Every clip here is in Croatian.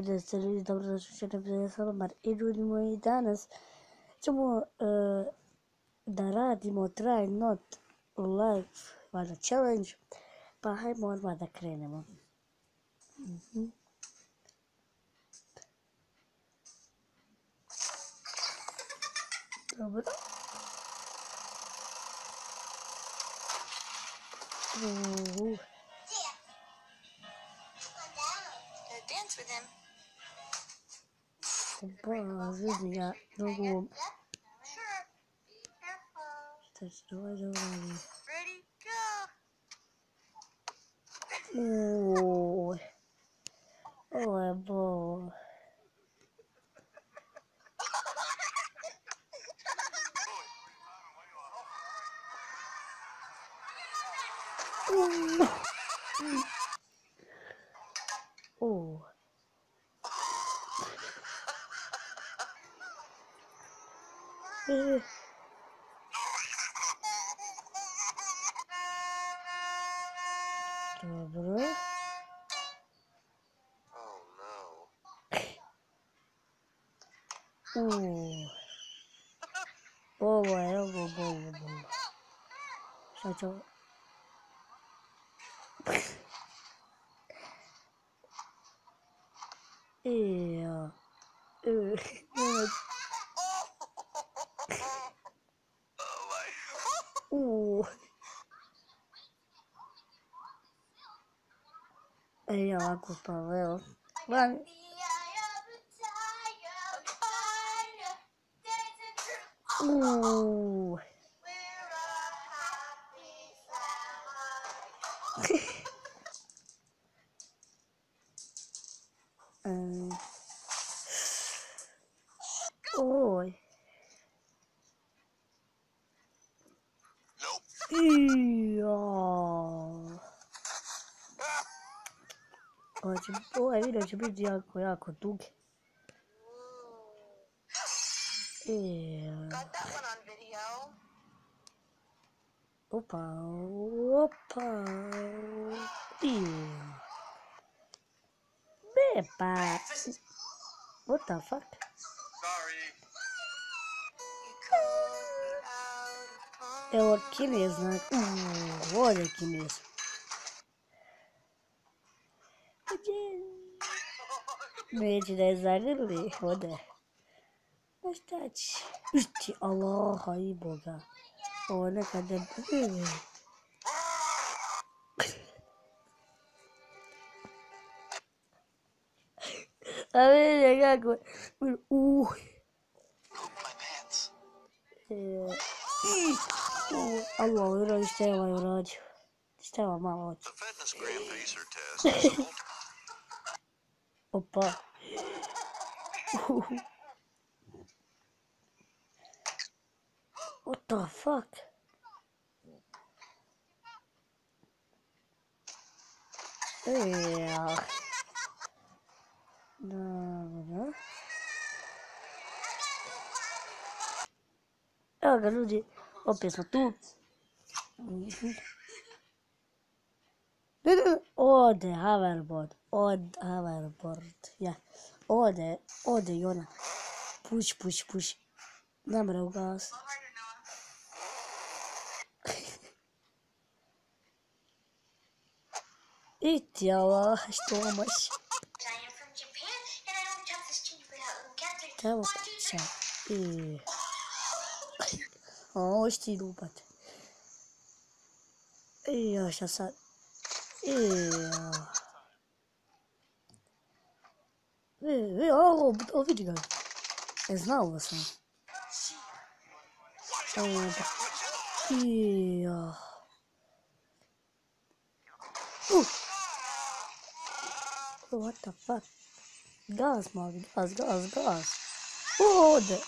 da ste ljudi dobro došli što ne Salomar i ljudi moji danas ćemo da radimo try not life valjda challenge, pa hajmo odmah da krenemo. Dobro. Dance with him. Opa, vidim ja drugu. Sure. Be careful. Šta će ovaj da uradi? Ready, go. Ovo je bol. Dobro. Oh no. Ovo je ovo. Šta će ovo? Ovako pa evo. Oj. Ovaj video će biti jako dug. Got that one on video. Opa. Bepa. What the fuck? Sorry. Evo kinez znak. Ovdje kinez. Neće da je zagrli. Ovdje. No šta će? Išći Allaha i Boga. Ovo nekada je... A vidi kako... Allah, uradi šta je ovaj uradio. Šta je ovaj malo oči? Opa. What the fuck? Dobro. Evo ga ljudi, opet smo tu. Ode hoverboard, ja. Ode i ona. Push. Ne mre ugas. Iti Allah, što imaš? Evo kuća. Ovo će ti lupat. Šta sad? Ovo vidi ga. Znao sam. What the fuck? Gaz, mali, gaz. Ode.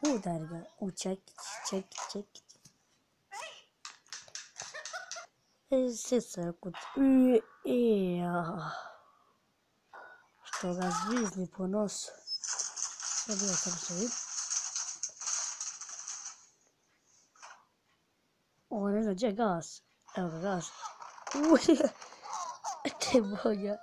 Udar ga. Čekić. Sjeca kod... Što ga zvizni po nosu. Ne bilo sam što vidim. Ovo ne zna gdje je gas. Evo ga gas. Te boga.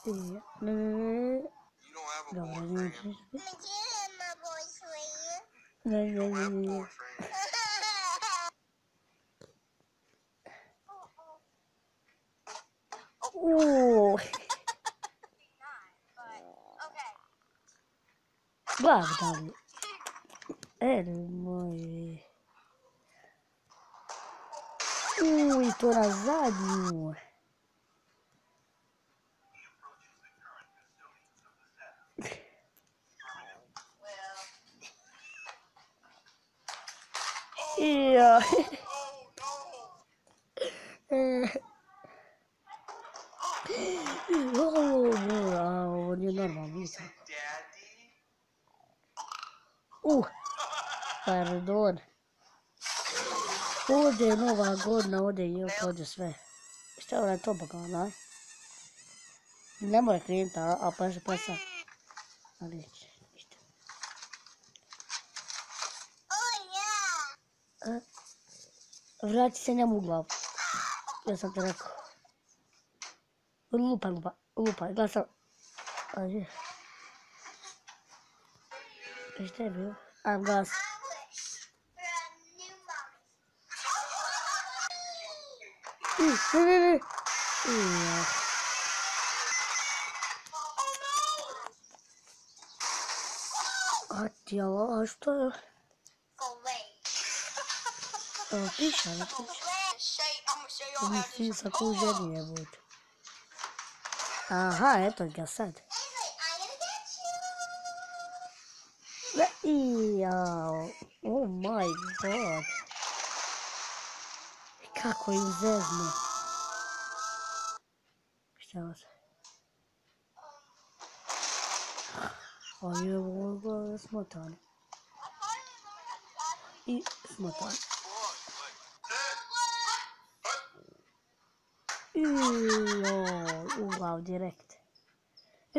I, ne, ne, You don't have a Dobro, boyfriend. neće. You have my boyfriend. Ne, You ne, don't have a ne. boyfriend. Uuu, Okay. guardali. Moj. I to na zadnju. Ja. Ovo nije normalno, nisam. Pardon. Ovdje je Nova godina, ovdje je ovdje sve. Šta je onaj tobogan, ne mora krenuti, a pa sad. Ali neće, ništa. Vrati se njemu u glavu. Ja sam te rekao. Lupa, glasam. Ajde. Šta je bilo? Ajmo gas. Ne. A ti, a što je? Evo piše, ali piše. Mislim sa koju ženi je bud. Aha, eto ga sad. Jao, oh my god. Kako im zezno. Šta vas? A je ovo smotan. I smotan. U glavu direkt.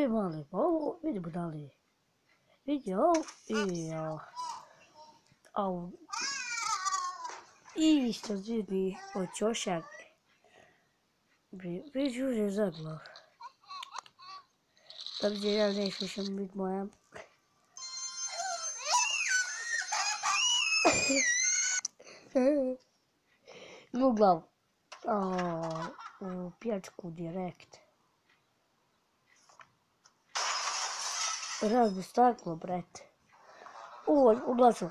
Mali, pa ovo, vidi budali. Vidi ovo, au. I što vidi od čošak. Vidi uže za glav. Dobře, já než už jsem být moja. No glav. U pjačku direkt. Razbi staklo, brate. U glasu.